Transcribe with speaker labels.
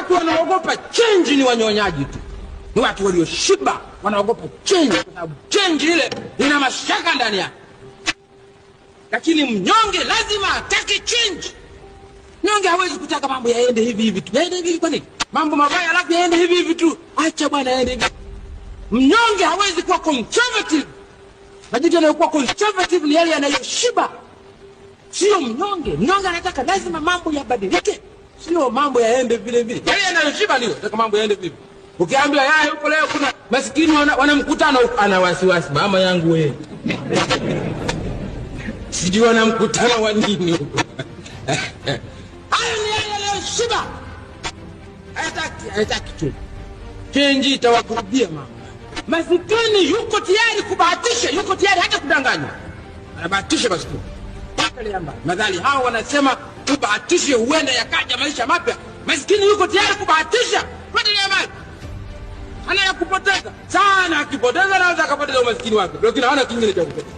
Speaker 1: Watu wanaogopa change ni wanyonyaji tu, ni watu walioshiba wanaogopa change, kwa sababu change ile ina mashaka ndani yake. Lakini mnyonge lazima atake change. Mnyonge hawezi kutaka mambo yaende hivi hivi tu. Yaende hivi kwa nini? Mambo mabaya alafu yaende hivi hivi tu. Acha bwana yaende hivi. Mnyonge hawezi kuwa conservative. Majitu yanayokuwa conservative ni yale yanayoshiba. Sio mnyonge. Mnyonge anataka lazima mambo yabadilike. Sio mambo yaende vile vile. Yale yanayoshiba ndio nataka mambo yaende vipi. Ukiambia yeye huko leo kuna maskini wana mkutano, ana wasiwasi, mama yangu wewe. Sijui wana mkutano wa nini huko. Hayo ni yale yanayoshiba. Hataki tu. Change itawakurubia mama. Masikini yuko tayari kubahatisha, yuko tayari hata kudanganywa. Anabahatisha maskini. Madhali hao wanasema kubahatisha huenda yakaja maisha mapya. Maskini yuko tayari kubahatisha. Kwani ya mali anayakupoteza sana, akipoteza anaweza akapoteza umaskini wake, lakini hana kingine cha kupoteza.